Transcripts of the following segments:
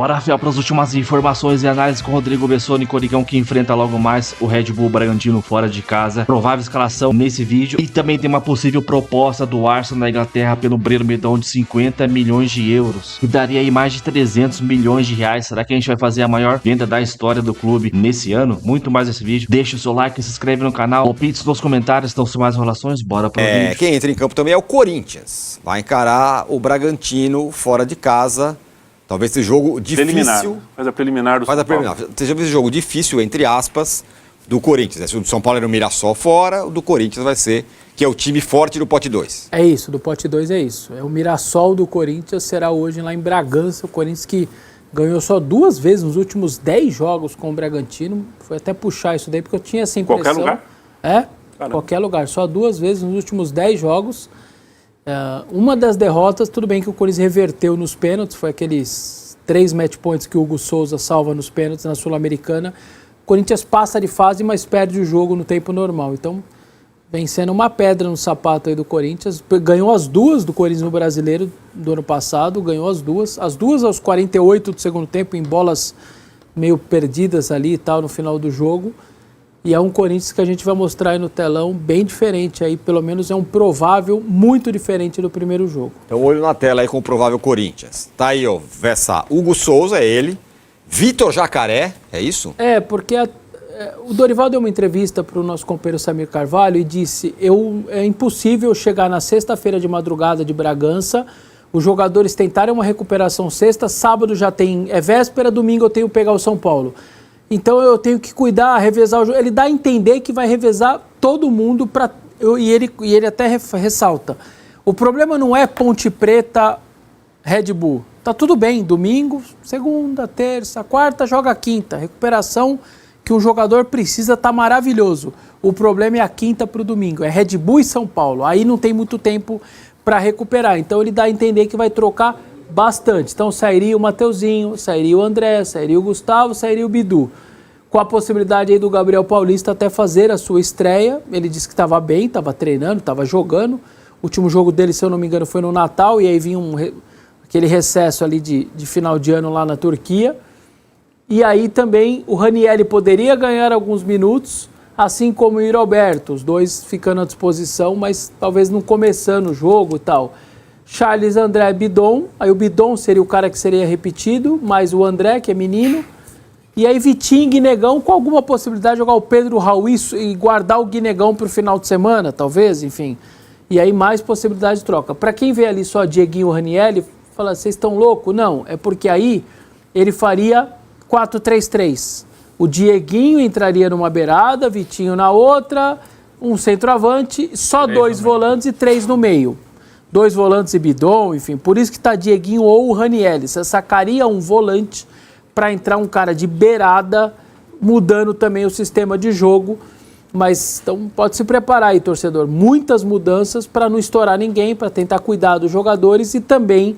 Bora, fiel, para as últimas informações e análise com Rodrigo Bessoni e Corigão, que enfrenta logo mais o Red Bull Bragantino fora de casa. Provável escalação nesse vídeo. E também tem uma possível proposta do Arsenal da Inglaterra pelo Breno Medão de 50 milhões de euros. Que daria aí mais de 300 milhões de reais. Será que a gente vai fazer a maior venda da história do clube nesse ano? Muito mais esse vídeo. Deixa o seu like, se inscreve no canal. Palpites nos comentários. Então, sem mais enrolações, bora pro vídeo. Quem entra em campo também é o Corinthians. Vai encarar o Bragantino fora de casa. Talvez esse jogo difícil... Preliminar. Faz a preliminar do São Paulo. Seja esse jogo difícil, entre aspas, do Corinthians. Se o do São Paulo era o Mirassol fora, o do Corinthians vai ser, que é o time forte do pote 2. É isso, do pote 2 é isso. É o Mirassol do Corinthians, será hoje lá em Bragança. O Corinthians que ganhou só 2 vezes nos últimos 10 jogos com o Bragantino. Foi até puxar isso daí, porque eu tinha essa impressão. Qualquer lugar? Caramba. Qualquer lugar. Só 2 vezes nos últimos 10 jogos. Uma das derrotas, tudo bem que o Corinthians reverteu nos pênaltis, foi aqueles 3 match points que o Hugo Souza salva nos pênaltis na Sul-Americana. O Corinthians passa de fase, mas perde o jogo no tempo normal. Então, vem sendo uma pedra no sapato aí do Corinthians. Ganhou as 2 do Corinthians no Brasileiro do ano passado, ganhou as duas aos 48 do segundo tempo, em bolas meio perdidas ali e tal no final do jogo. E é um Corinthians que a gente vai mostrar aí no telão bem diferente aí, pelo menos é um provável muito diferente do primeiro jogo. Então, olho na tela aí com o provável Corinthians. Tá aí, ó, Vessa, Hugo Souza, é ele. Vitor Jacaré, é isso? Porque o Dorival deu uma entrevista para o nosso companheiro Samir Carvalho e disse: é impossível chegar na sexta-feira de madrugada de Bragança, os jogadores tentarem uma recuperação sexta, sábado já tem, véspera, domingo eu tenho que pegar o São Paulo. Então eu tenho que cuidar, revezar o jogo. Ele dá a entender que vai revezar todo mundo e ele até ressalta. O problema não é Ponte Preta, Red Bull. Tá tudo bem, domingo, segunda, terça, quarta, joga quinta. Recuperação que um jogador precisa tá maravilhoso. O problema é a quinta para o domingo, é Red Bull e São Paulo. Aí não tem muito tempo para recuperar. Então ele dá a entender que vai trocar bastante. Então sairia o Mateuzinho, sairia o André, sairia o Gustavo, sairia o Bidu. Com a possibilidade aí do Gabriel Paulista até fazer a sua estreia. Ele disse que estava bem, estava treinando, estava jogando. O último jogo dele, se eu não me engano, foi no Natal, e aí vinha aquele recesso ali de final de ano lá na Turquia. E aí também o Ranieri poderia ganhar alguns minutos, assim como o Roberto, os dois ficando à disposição, mas talvez não começando o jogo e tal. Charles, André, Bidon, aí o Bidon seria o cara que seria repetido, mais o André, que é menino, e aí Vitinho e Guinegão, com alguma possibilidade de jogar o Pedro Raul e guardar o Guinegão para o final de semana, talvez, enfim. E aí mais possibilidade de troca. Para quem vê ali só Dieguinho e Ranieri, fala, vocês estão loucos? Não, é porque aí ele faria 4-3-3. O Dieguinho entraria numa beirada, Vitinho na outra, um centroavante, só 2 volantes e 3 no meio. 2 volantes e Bidon, enfim, por isso que está Dieguinho ou o Ranieri. Você sacaria um volante para entrar um cara de beirada, mudando também o sistema de jogo. Mas então pode se preparar aí, torcedor. Muitas mudanças para não estourar ninguém, para tentar cuidar dos jogadores e também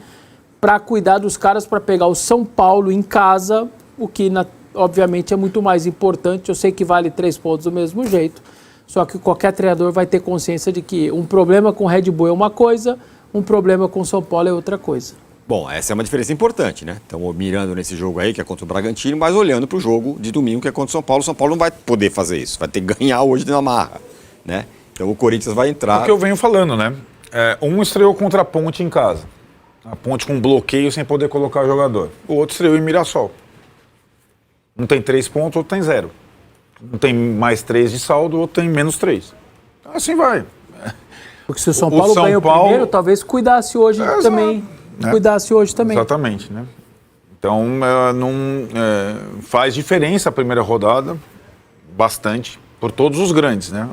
para cuidar dos caras para pegar o São Paulo em casa, o que obviamente é muito mais importante. Eu sei que vale 3 pontos do mesmo jeito. Só que qualquer treinador vai ter consciência de que um problema com o Red Bull é uma coisa, um problema com o São Paulo é outra coisa. Bom, essa é uma diferença importante, né? Estamos mirando nesse jogo aí, que é contra o Bragantino, mas olhando para o jogo de domingo, que é contra o São Paulo. O São Paulo não vai poder fazer isso, vai ter que ganhar hoje na marra, né? Então o Corinthians vai entrar... É o que eu venho falando, né? Um estreou contra a Ponte em casa. A Ponte com bloqueio sem poder colocar o jogador. O outro estreou em Mirassol. Um tem 3 pontos, o outro tem 0. Um tem mais 3 de saldo, o outro tem menos 3. Assim vai. Porque se o São Paulo ganha o primeiro, talvez cuidasse hoje também. Cuidasse hoje também. Exatamente, né? Então, faz diferença a primeira rodada, bastante, por todos os grandes, né?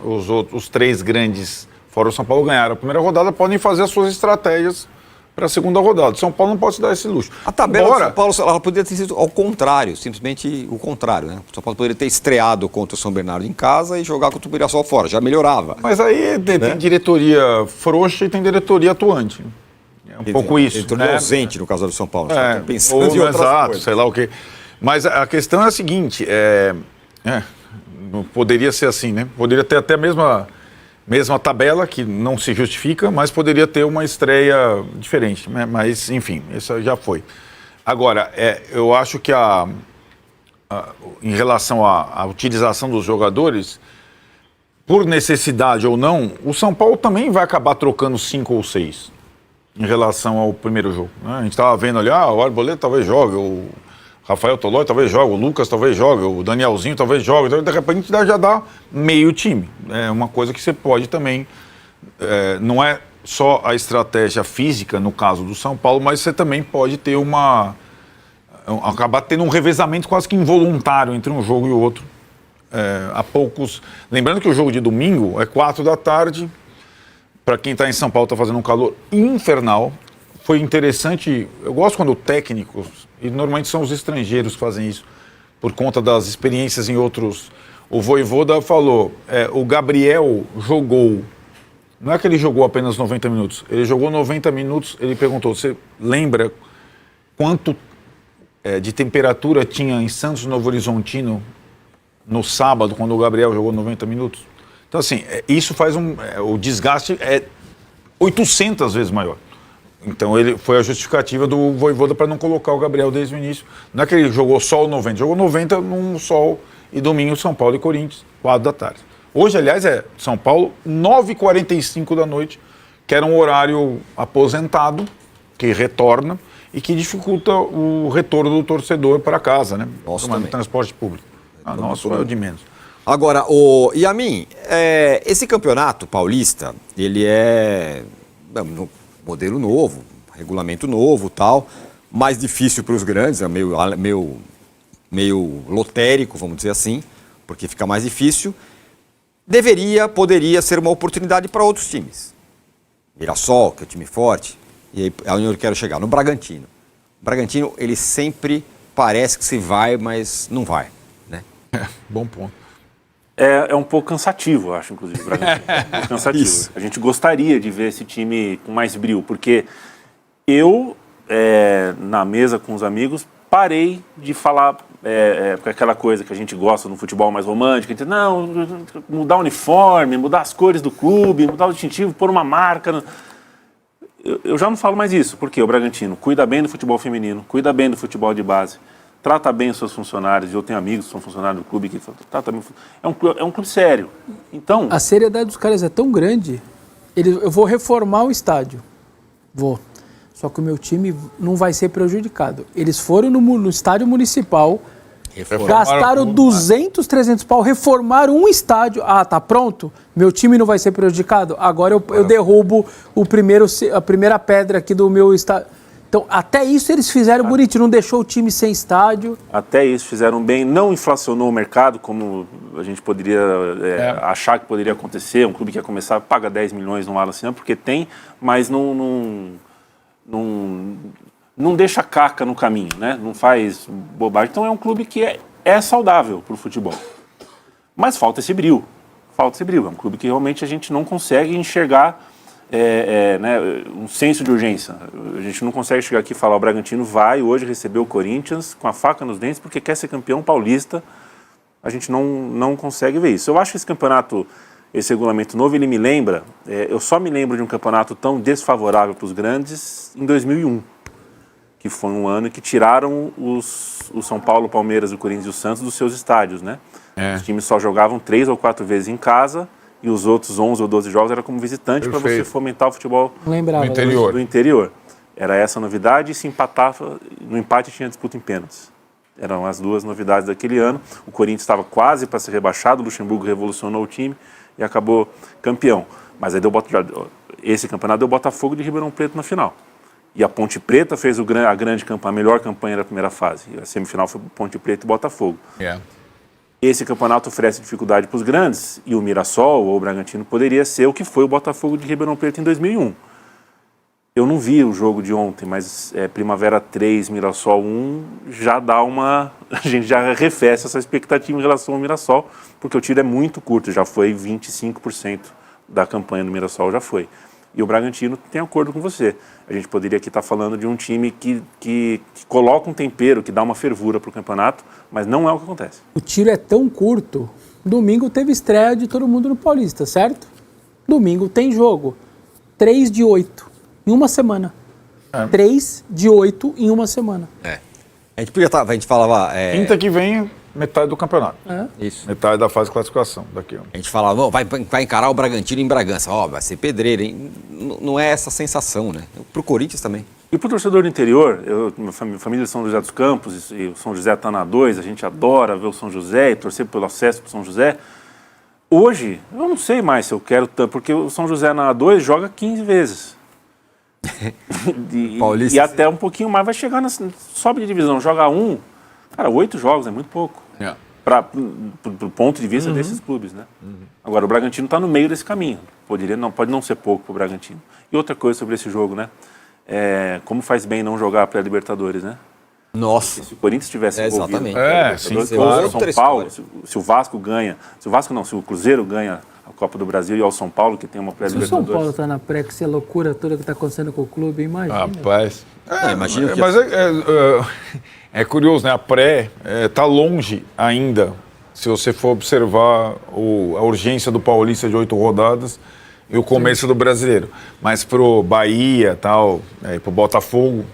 Os 3 grandes, fora o São Paulo, ganharam a primeira rodada, podem fazer as suas estratégias para a segunda rodada. O São Paulo não pode se dar esse luxo. A tabela do São Paulo ela poderia ter sido ao contrário, simplesmente o contrário, né? O São Paulo poderia ter estreado contra o São Bernardo em casa e jogar contra o Mirassol fora, já melhorava. Mas aí tem diretoria frouxa e tem diretoria atuante. É um pouco isso, né? Ausente no caso do São Paulo. Pensando em outras coisas. Sei lá o quê. Mas a questão é a seguinte, poderia ser assim, né? Poderia ter até a mesma tabela, que não se justifica, mas poderia ter uma estreia diferente. Mas, enfim, isso já foi. Agora, eu acho que em relação à utilização dos jogadores, por necessidade ou não, o São Paulo também vai acabar trocando 5 ou 6 em relação ao primeiro jogo, né? A gente estava vendo ali, o Arboleda talvez jogue, o Rafael Tolói talvez jogue, o Lucas talvez jogue, o Danielzinho talvez jogue, então de repente já dá meio time. É uma coisa que você pode também, não é só a estratégia física no caso do São Paulo, mas você também pode ter acabar tendo um revezamento quase que involuntário entre um jogo e o outro. Há poucos... Lembrando que o jogo de domingo é 4 da tarde, para quem está em São Paulo está fazendo um calor infernal. Foi interessante, eu gosto quando técnicos, e normalmente são os estrangeiros que fazem isso, por conta das experiências em outros... O Vojvoda falou, o Gabriel jogou, não é que ele jogou apenas 90 minutos, ele jogou 90 minutos, ele perguntou, você lembra quanto de temperatura tinha em Santos Novo Horizontino no sábado, quando o Gabriel jogou 90 minutos? Então, assim, isso faz o desgaste é 800 vezes maior. Então, foi a justificativa do Vojvoda para não colocar o Gabriel desde o início. Não é que ele jogou só o 90, jogou 90 num sol e domingo São Paulo e Corinthians, 4 da tarde. Hoje, aliás, é São Paulo, 9h45 da noite, que era um horário aposentado, que retorna e que dificulta o retorno do torcedor para casa, né? Nossa, no transporte público. Nossa, é o de menos. Agora, Yamin, esse campeonato paulista, ele é modelo novo, regulamento novo, tal, mais difícil para os grandes, é meio lotérico, vamos dizer assim, porque fica mais difícil. Poderia ser uma oportunidade para outros times. Mirassol, que é um time forte, e aí é onde eu quero chegar, no Bragantino. O Bragantino, ele sempre parece que se vai, mas não vai, né? Bom ponto. É um pouco cansativo, eu acho, inclusive, o Bragantino. É um pouco cansativo. Isso. A gente gostaria de ver esse time com mais brio, porque eu, na mesa com os amigos, parei de falar com aquela coisa que a gente gosta no futebol mais romântico, mudar o uniforme, mudar as cores do clube, mudar o distintivo, pôr uma marca. Eu já não falo mais isso, porque o Bragantino cuida bem do futebol feminino, cuida bem do futebol de base, trata bem os seus funcionários. Eu tenho amigos que são funcionários do clube que trata bem. É um clube sério. Então, a seriedade dos caras é tão grande. Eu vou reformar o estádio. Vou. Só que o meu time não vai ser prejudicado. Eles foram no estádio municipal, gastaram 200, 300 pau, reformaram um estádio. Tá pronto? Meu time não vai ser prejudicado? Agora eu derrubo a primeira pedra aqui do meu estádio. Então, até isso eles fizeram bonitinho, não deixou o time sem estádio. Até isso fizeram bem, não inflacionou o mercado, como a gente poderia achar que poderia acontecer. Um clube que ia começar, paga 10 milhões no Alan, porque tem, mas não deixa caca no caminho, né? Não faz bobagem. Então é um clube que é saudável para o futebol. Mas falta esse brio. É um clube que realmente a gente não consegue enxergar um senso de urgência. A gente não consegue chegar aqui e falar o Bragantino vai hoje receber o Corinthians com a faca nos dentes porque quer ser campeão paulista. A gente não consegue ver isso. Eu acho que esse campeonato, esse regulamento novo, ele me lembra, eu só me lembro de um campeonato tão desfavorável para os grandes em 2001, que foi um ano que tiraram o São Paulo, o Palmeiras, o Corinthians e o Santos dos seus estádios, né? Os times só jogavam 3 ou 4 vezes em casa e os outros 11 ou 12 jogos era como visitante para você fomentar o futebol do interior. Era essa a novidade, e se empatava, no empate tinha disputa em pênaltis. Eram as duas novidades daquele ano. O Corinthians estava quase para ser rebaixado, o Luxemburgo revolucionou o time e acabou campeão. Mas aí esse campeonato deu Botafogo de Ribeirão Preto na final. E a Ponte Preta fez a melhor campanha da primeira fase. A semifinal foi Ponte Preta e Botafogo. Esse campeonato oferece dificuldade para os grandes, e o Mirassol ou o Bragantino poderia ser o que foi o Botafogo de Ribeirão Preto em 2001. Eu não vi o jogo de ontem, mas Primavera 3, Mirassol 1, já dá a gente já arrefece essa expectativa em relação ao Mirassol, porque o tiro é muito curto, já foi 25% da campanha do Mirassol, já foi. E o Bragantino tem acordo com você. A gente poderia aqui estar falando de um time que coloca um tempero, que dá uma fervura para o campeonato, mas não é o que acontece. O tiro é tão curto. Domingo teve estreia de todo mundo no Paulista, certo? Domingo tem jogo. 3 de 8. Em uma semana. 3 de 8 em uma semana. A gente podia estar, a gente falava... Quinta que vem, metade do campeonato. Isso. Metade da fase de classificação daqui. A gente falava, "Ó, vai encarar o Bragantino em Bragança. Ó, vai ser pedreiro, hein? Não é essa sensação, né? Pro Corinthians também. E para o torcedor do interior, minha família é de São José dos Campos, e o São José está na 2, a gente adora ver o São José e torcer pelo acesso para o São José. Hoje, eu não sei mais se eu quero tanto, porque o São José na 2 joga 15 vezes. Paulista, e até um pouquinho mais vai chegar, sobe de divisão, joga 1, cara, 8 jogos é muito pouco. Pro ponto de vista desses clubes, né? Agora, o Bragantino está no meio desse caminho. Pode não ser pouco pro Bragantino. E outra coisa sobre esse jogo, né? Como faz bem não jogar pré-Libertadores, né? Nossa. Se o Corinthians tivesse envolvido exatamente. Sim, ou claro. o São Paulo, se o Vasco ganha, se o Cruzeiro ganha a Copa do Brasil e ao São Paulo, que tem uma Se o pré-Libertadores. São Paulo tá na pré, que essa loucura toda que tá acontecendo com o clube, imagina. Rapaz. Imagina que... Mas é curioso, né? A pré tá longe ainda, se você for observar a urgência do Paulista de 8 rodadas e o começo do Brasileiro. Mas pro Bahia, tal, pro Botafogo,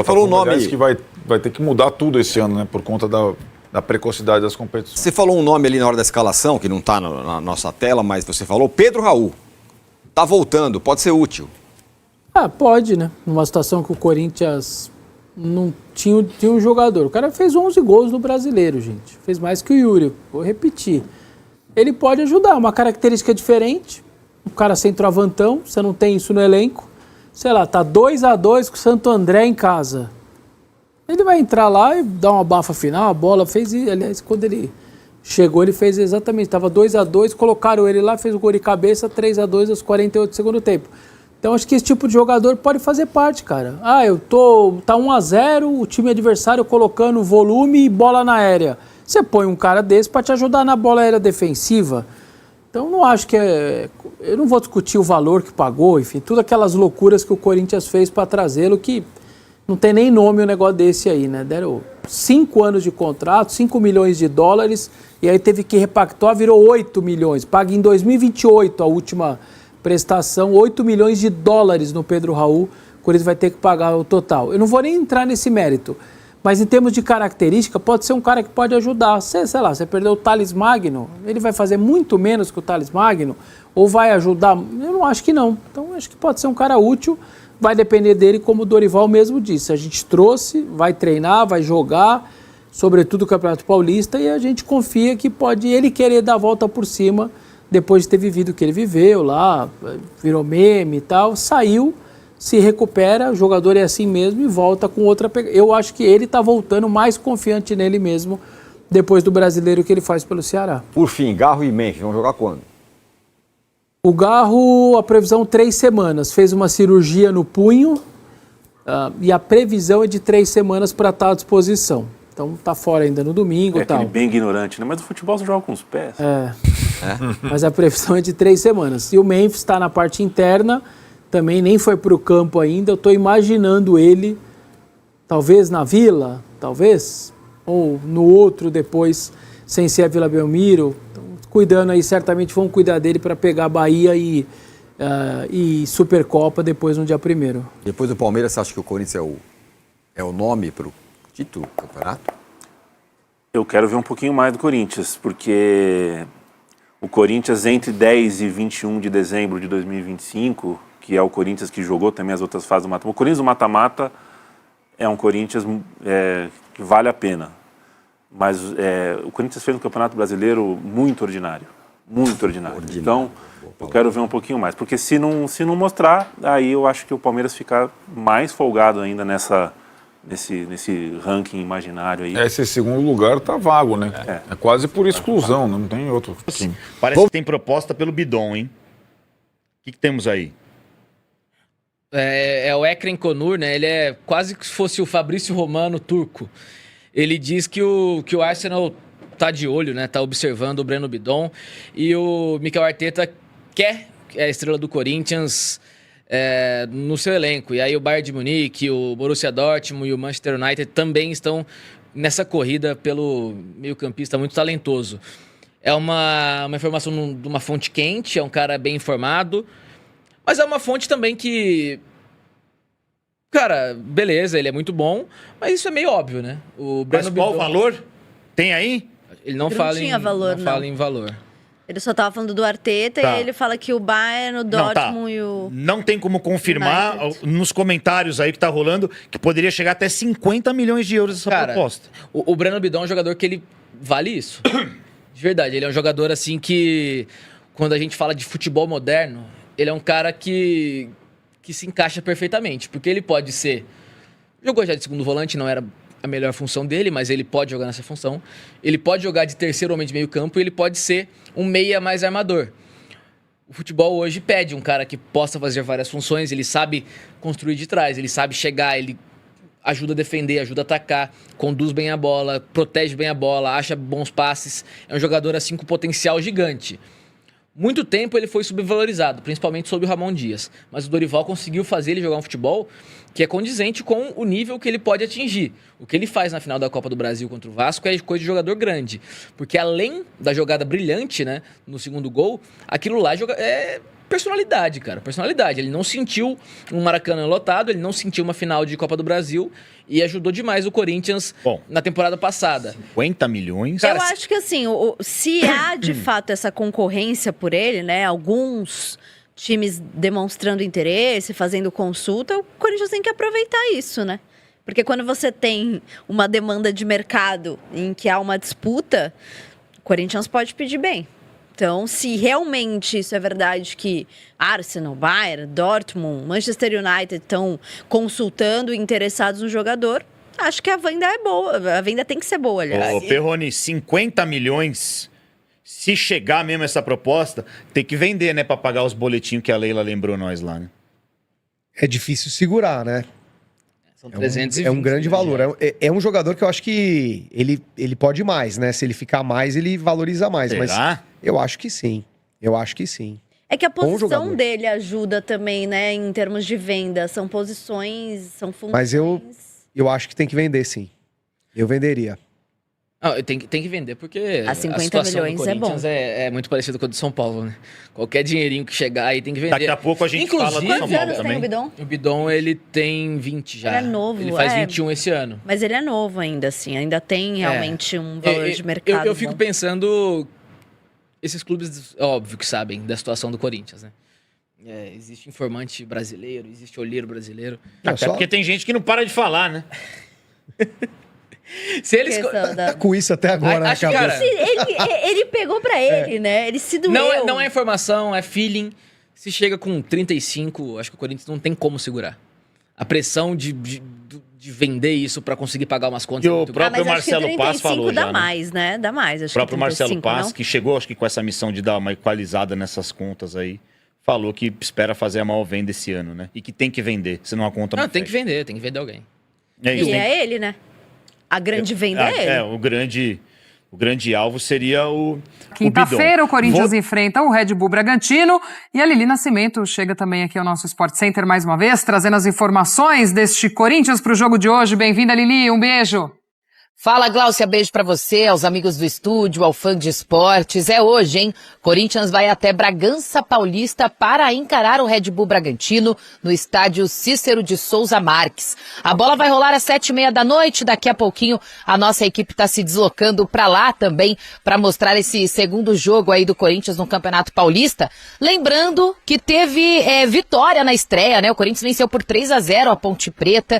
falou o nome aliás, que vai ter que mudar tudo esse ano, né? Por conta da precocidade das competições. Você falou um nome ali na hora da escalação, que não está na nossa tela, mas você falou Pedro Raul. Tá voltando, pode ser útil. Pode, né? Numa situação que o Corinthians não tinha um jogador. O cara fez 11 gols no Brasileiro, gente. Fez mais que o Yuri. Vou repetir. Ele pode ajudar, uma característica diferente. O cara centroavantão, você não tem isso no elenco. Sei lá, tá 2-2 com o Santo André em casa. Ele vai entrar lá e dar uma bafa final, a bola fez... Aliás, quando ele chegou, ele fez exatamente... Estava 2-2, colocaram ele lá, fez o gol de cabeça, 3-2 aos 48 do segundo tempo. Então, acho que esse tipo de jogador pode fazer parte, cara. Tá 1-0, o time adversário colocando volume e bola na aérea. Você põe um cara desse para te ajudar na bola aérea defensiva. Então, não acho que eu não vou discutir o valor que pagou, enfim, tudo aquelas loucuras que o Corinthians fez para trazê-lo, que não tem nem nome um negócio desse aí, né? Deram 5 anos de contrato, 5 milhões de dólares, e aí teve que repactuar, virou 8 milhões. Paga em 2028 a última prestação, 8 milhões de dólares no Pedro Raul, o Corinthians vai ter que pagar o total. Eu não vou nem entrar nesse mérito, mas em termos de característica, pode ser um cara que pode ajudar. Sei lá, você perdeu o Thales Magno, ele vai fazer muito menos que o Thales Magno, ou vai ajudar? Eu não acho que não. Então, acho que pode ser um cara útil, vai depender dele, como o Dorival mesmo disse. A gente trouxe, vai treinar, vai jogar, sobretudo o Campeonato Paulista, e a gente confia que pode ele querer dar a volta por cima, depois de ter vivido o que ele viveu lá, virou meme e tal, saiu, se recupera, o jogador é assim mesmo e volta com outra pegada. Eu acho que ele está voltando mais confiante nele mesmo, depois do Brasileiro que ele faz pelo Ceará. Por fim, Garro e Memphis vão jogar quando? O Garro, a previsão 3 semanas, fez uma cirurgia no punho e a previsão é de 3 semanas para estar à disposição. Então tá fora ainda no domingo e tal. Aquele bem ignorante, né? Mas o futebol se joga com os pés. Mas a previsão é de 3 semanas. E o Memphis está na parte interna, também nem foi para o campo ainda. Eu estou imaginando ele, talvez na Vila, talvez, ou no outro depois, sem ser a Vila Belmiro. Então, cuidando aí, certamente vão cuidar dele para pegar Bahia e Supercopa depois no dia 1º. Depois do Palmeiras, você acha que o Corinthians é o nome para o título do campeonato? Eu quero ver um pouquinho mais do Corinthians, porque o Corinthians entre 10 e 21 de dezembro de 2025, que é o Corinthians que jogou também as outras fases do mata-mata. O Corinthians do mata-mata é um Corinthians que vale a pena. Mas o Corinthians fez um Campeonato Brasileiro muito ordinário. Muito ordinário. Então, eu quero ver um pouquinho mais. Porque se não mostrar, aí eu acho que o Palmeiras fica mais folgado ainda nesse ranking imaginário aí. Esse segundo lugar tá vago, né? É quase por exclusão, não tem outro time. Parece que tem proposta pelo Bidon, hein? O que temos aí? É o Ekrem Konur, né? Ele é quase que se fosse o Fabrício Romano turco. Ele diz que o Arsenal tá de olho, né? Tá observando o Breno Bidon. E o Mikel Arteta quer a estrela do Corinthians no seu elenco. E aí o Bayern de Munique, o Borussia Dortmund e o Manchester United também estão nessa corrida pelo meio-campista muito talentoso. É uma informação de uma fonte quente, é um cara bem informado, mas é uma fonte também que Cara, beleza, ele é muito bom, mas isso é meio óbvio, né? O Breno Mas qual o Bidon, valor? Tem aí? Ele não Ele fala não tinha valor, não não. fala em valor. Ele só tava falando do Arteta Tá. e ele fala que o Bayern, o Não, tá. Dortmund e o... Não tem como confirmar United. nos comentários aí que tá rolando que poderia chegar até 50 milhões de euros essa Cara, proposta. o Breno Bidon é um jogador que ele vale isso. De verdade, ele é um jogador assim que, quando a gente fala de futebol moderno, ele é um cara que se encaixa perfeitamente. Porque ele pode ser... Jogou já de segundo volante, não era a melhor função dele, mas ele pode jogar nessa função. Ele pode jogar de terceiro homem de meio campo e ele pode ser um meia mais armador. O futebol hoje pede um cara que possa fazer várias funções, ele sabe construir de trás, ele sabe chegar, ele ajuda a defender, ajuda a atacar, conduz bem a bola, protege bem a bola, acha bons passes. É um jogador assim com potencial gigante. Muito tempo ele foi subvalorizado, principalmente sob o Ramon Dias. Mas o Dorival conseguiu fazer ele jogar um futebol que é condizente com o nível que ele pode atingir. O que ele faz na final da Copa do Brasil contra o Vasco é coisa de jogador grande. Porque além da jogada brilhante, né, no segundo gol, aquilo lá é personalidade, cara. Personalidade. Ele não sentiu um Maracanã lotado, ele não sentiu uma final de Copa do Brasil e ajudou demais o Corinthians na temporada passada. 50 milhões? Eu acho que assim, se há de fato essa concorrência por ele, né? Alguns times demonstrando interesse, fazendo consulta, o Corinthians tem que aproveitar isso, né? Porque quando você tem uma demanda de mercado em que há uma disputa, o Corinthians pode pedir bem. Então, se realmente isso é verdade que Arsenal, Bayern, Dortmund, Manchester United estão consultando e interessados no jogador, acho que a venda é boa. A venda tem que ser boa, aliás. Ô, Perrone, 50 milhões, se chegar mesmo essa proposta, tem que vender, né, pra pagar os boletinhos que a Leila lembrou nós lá, né? É difícil segurar, né? São 320. É um grande valor. É um jogador que eu acho que ele pode mais, né? Se ele ficar mais, ele valoriza mais. Será? Mas eu acho que sim. Eu acho que sim. É que a Bom posição jogador. dele ajuda também, né? Em termos de venda. São posições, são funções. Mas eu acho que tem que vender, sim. Eu venderia. Não, tem que vender, porque A 50 a situação milhões do é bom. Corinthians é muito parecida com a do São Paulo, né? Qualquer dinheirinho que chegar aí tem que vender. Daqui a pouco a gente fala do Inclusive, São Quantos Paulo anos tem também. o Bidon? O Bidon, ele tem 20 já. Ele é novo, Ele faz é. 21 esse ano. Mas ele é novo ainda, assim. Ainda tem realmente um valor de mercado. Eu fico bom. pensando... Esses clubes, óbvio que sabem da situação do Corinthians, né? Existe informante brasileiro, existe olheiro brasileiro. Até porque tem gente que não para de falar, né? Se eles... Questão da- Tá com isso até agora na Acho que, cabeça. cara, Ele pegou pra ele, né? Ele se doeu. não é informação, é feeling. Se chega com 35, acho que o Corinthians não tem como segurar. A pressão de vender isso pra conseguir pagar umas contas E é o muito próprio mas acho que Marcelo Paz 35 falou dá já, né? mais, né? Dá mais. Acho O próprio que Marcelo 35, Paz, não? que chegou, acho que com essa missão de dar uma equalizada nessas contas aí, falou que espera fazer a maior venda esse ano, né? E que tem que vender, senão a conta não Não, tem que fecha. vender alguém. É isso, E tem- é ele, né? A grande venda é ele. O grande alvo seria o Quinta-feira, o Corinthians Vou- enfrenta o Red Bull Bragantino e a Lili Nascimento chega também aqui ao nosso Sport Center mais uma vez, trazendo as informações deste Corinthians para o jogo de hoje. Bem-vinda, Lili, um beijo. Fala, Gláucia, beijo pra você, aos amigos do estúdio, ao fã de esportes. É hoje, hein? Corinthians vai até Bragança Paulista para encarar o Red Bull Bragantino no estádio Cícero de Souza Marques. A bola vai rolar às 7h30 da noite. Daqui a pouquinho a nossa equipe está se deslocando para lá também para mostrar esse segundo jogo aí do Corinthians no Campeonato Paulista. Lembrando que teve vitória na estreia, né? O Corinthians venceu por 3-0 a Ponte Preta,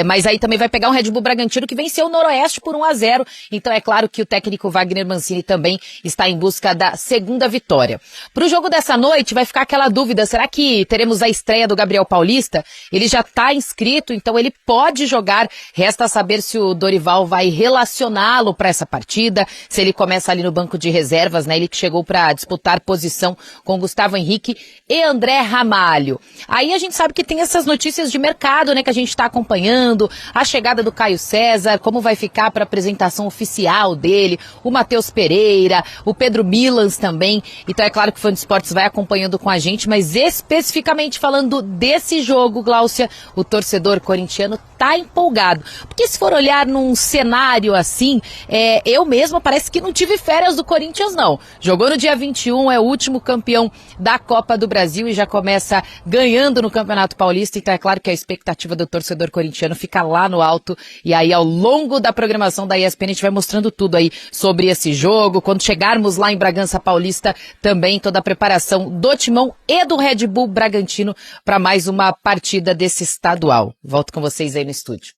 mas aí também vai pegar um Red Bull Bragantino que venceu o Noroeste por 1-0. Então é claro que o técnico Wagner Mancini também está em busca da segunda vitória. Para o jogo dessa noite vai ficar aquela dúvida, será que teremos a estreia do Gabriel Paulista? Ele já está inscrito, então ele pode jogar. Resta saber se o Dorival vai relacioná-lo para essa partida, se ele começa ali no banco de reservas, né? Ele que chegou para disputar posição com Gustavo Henrique e André Ramalho. Aí a gente sabe que tem essas notícias de mercado, né, que a gente está acompanhando, a chegada do Caio César, como vai ficar já para a apresentação oficial dele, o Matheus Pereira, o Pedro Milans também. Então é claro que o Fã de Esportes vai acompanhando com a gente, mas especificamente falando desse jogo, Gláucia, o torcedor corintiano tá empolgado. Porque se for olhar num cenário assim, eu mesma parece que não tive férias do Corinthians, não. Jogou no dia 21, é o último campeão da Copa do Brasil e já começa ganhando no Campeonato Paulista. Então é claro que a expectativa do torcedor corintiano fica lá no alto. E aí ao longo da programação da ESPN a gente vai mostrando tudo aí sobre esse jogo. Quando chegarmos lá em Bragança Paulista, também toda a preparação do Timão e do Red Bull Bragantino para mais uma partida desse estadual. Volto com vocês aí no estúdio.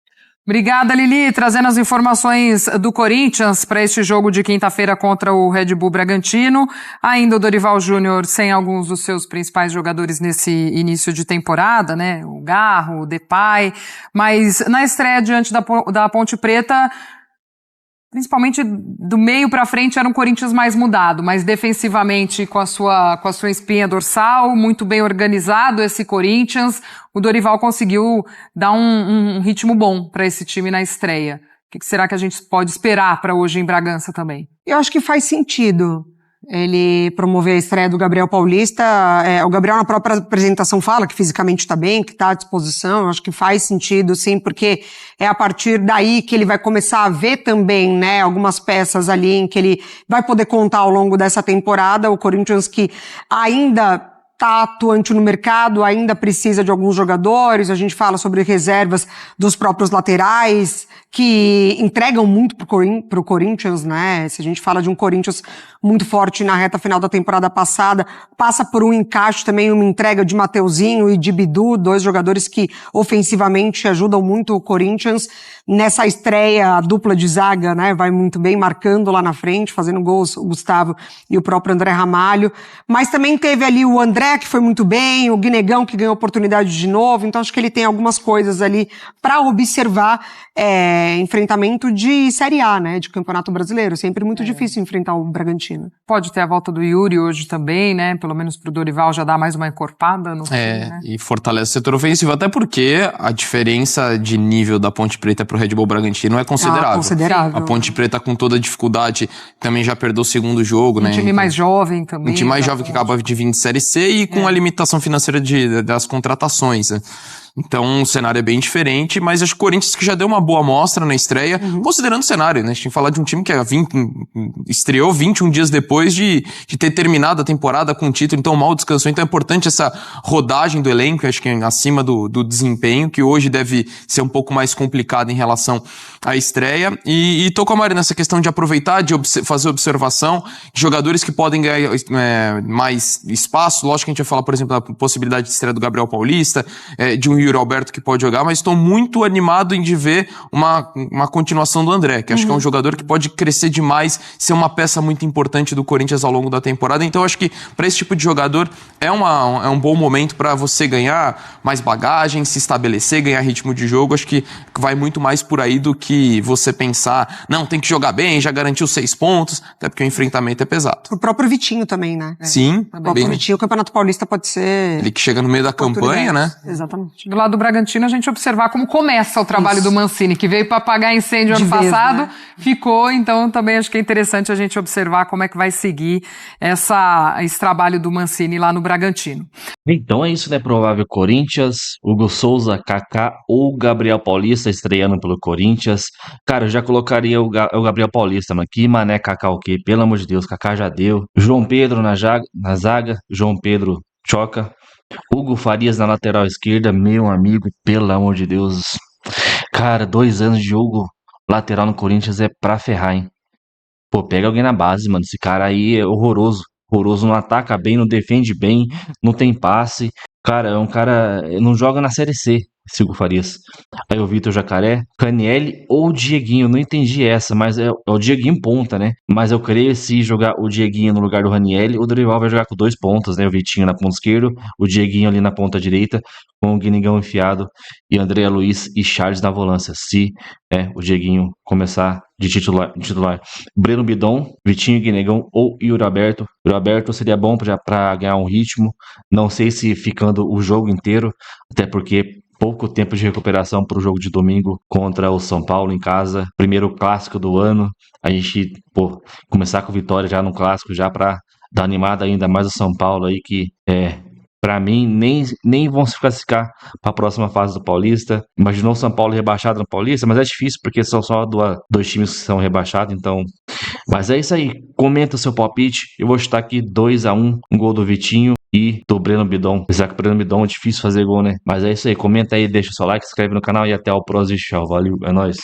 Obrigada, Lili, trazendo as informações do Corinthians para este jogo de quinta-feira contra o Red Bull Bragantino. Ainda o Dorival Júnior sem alguns dos seus principais jogadores nesse início de temporada, né? O Garro, o Depay, mas na estreia diante da Ponte Preta, principalmente do meio para frente, era um Corinthians mais mudado, mas defensivamente com a sua espinha dorsal, muito bem organizado esse Corinthians. O Dorival conseguiu dar um ritmo bom para esse time na estreia. O que será que a gente pode esperar para hoje em Bragança também? Eu acho que faz sentido ele promover a estreia do Gabriel Paulista. O Gabriel na própria apresentação fala que fisicamente está bem, que está à disposição. Eu acho que faz sentido, sim, porque é a partir daí que ele vai começar a ver também, né, algumas peças ali em que ele vai poder contar ao longo dessa temporada. O Corinthians que ainda está atuante no mercado, ainda precisa de alguns jogadores. A gente fala sobre reservas dos próprios laterais, que entregam muito pro Corinthians, né? Se a gente fala de um Corinthians muito forte na reta final da temporada passada, passa por um encaixe também, uma entrega de Mateuzinho e de Bidu, dois jogadores que ofensivamente ajudam muito o Corinthians. Nessa estreia, a dupla de zaga, né, vai muito bem, marcando lá na frente, fazendo gols, o Gustavo e o próprio André Ramalho. Mas também teve ali o André, que foi muito bem, o Guinegão, que ganhou oportunidade de novo. Então acho que ele tem algumas coisas ali para observar enfrentamento de Série A, né, de Campeonato Brasileiro. Sempre muito difícil enfrentar o Bragantino. Pode ter a volta do Yuri hoje também, né? Pelo menos pro Dorival já dá mais uma encorpada no time, né? E fortalece o setor ofensivo, até porque a diferença de nível da Ponte Preta pro Red Bull Bragantino é considerável. Considerável. A Ponte Preta, com toda a dificuldade, também já perdeu o segundo jogo, né? Um time mais jovem também. Um time mais jovem que acaba de vir de Série C e com a limitação financeira das contratações, né? Então o cenário é bem diferente, mas acho que o Corinthians que já deu uma boa amostra na estreia, considerando o cenário, né? A gente tem que falar de um time que estreou 21 dias depois de ter terminado a temporada com o título, então mal descansou. Então é importante essa rodagem do elenco, acho que acima do desempenho, que hoje deve ser um pouco mais complicado em relação à estreia. E tô com a Mari nessa questão de aproveitar, de fazer observação, de jogadores que podem ganhar mais espaço. Lógico que a gente vai falar, por exemplo, da possibilidade de estreia do Gabriel Paulista, de um Yuri Alberto que pode jogar, mas estou muito animado de ver uma continuação do André, que acho que é um jogador que pode crescer demais, ser uma peça muito importante do Corinthians ao longo da temporada. Então acho que para esse tipo de jogador é um bom momento para você ganhar mais bagagem, se estabelecer, ganhar ritmo de jogo. Acho que vai muito mais por aí do que você pensar, não, tem que jogar bem, já garantiu 6 pontos, até porque o enfrentamento é pesado. O próprio Vitinho também, né? Sim. O próprio Vitinho, o Campeonato Paulista pode ser... Ele que chega no meio da campanha, né? Exatamente. Do lado do Bragantino, a gente observar como começa o trabalho do Mancini, que veio para apagar incêndio ano passado, né? Ficou, então também acho que é interessante a gente observar como é que vai seguir esse trabalho do Mancini lá no Bragantino. Então é isso, né? Provável Corinthians, Hugo Souza, Kaká ou Gabriel Paulista estreando pelo Corinthians. Cara, eu já colocaria o Gabriel Paulista, mano. Que mané Kaká o quê? Pelo amor de Deus, Kaká já deu. João Pedro na zaga, João Pedro choca. Hugo Farias na lateral esquerda, meu amigo, pelo amor de Deus. Cara, 2 anos de Hugo lateral no Corinthians é pra ferrar, hein? Pô, pega alguém na base, mano. Esse cara aí é horroroso. Horroroso, não ataca bem, não defende bem, não tem passe. Cara, é um cara... não joga na Série C, esse Hugo Farias. Aí o Vitor Jacaré, Canielli ou Dieguinho, não entendi essa, mas é o Dieguinho ponta, né? Mas eu creio que se jogar o Dieguinho no lugar do Ranielli, o Dorival vai jogar com 2 pontas, né? O Vitinho na ponta esquerda, o Dieguinho ali na ponta direita, com o Guinigão enfiado e André Luiz e Charles na volância. Se o Dieguinho começar de titular. Breno Bidon, Vitinho, Guinegão ou Yuri Alberto. Yuri Alberto seria bom para ganhar um ritmo. Não sei se ficando o jogo inteiro, até porque pouco tempo de recuperação para o jogo de domingo contra o São Paulo em casa. Primeiro clássico do ano. A gente, começar com vitória já no clássico, já para dar animada ainda mais o São Paulo aí, que para mim, nem vão se classificar para a próxima fase do Paulista. Imaginou o São Paulo rebaixado no Paulista, mas é difícil porque são só dois times que são rebaixados, então. Mas é isso aí. Comenta o seu palpite. Eu vou chutar aqui 2-1, um gol do Vitinho e do Breno Bidon. Apesar que o Breno Bidon é difícil fazer gol, né? Mas é isso aí. Comenta aí, deixa o seu like, se inscreve no canal e até o próximo show. Valeu, é nóis.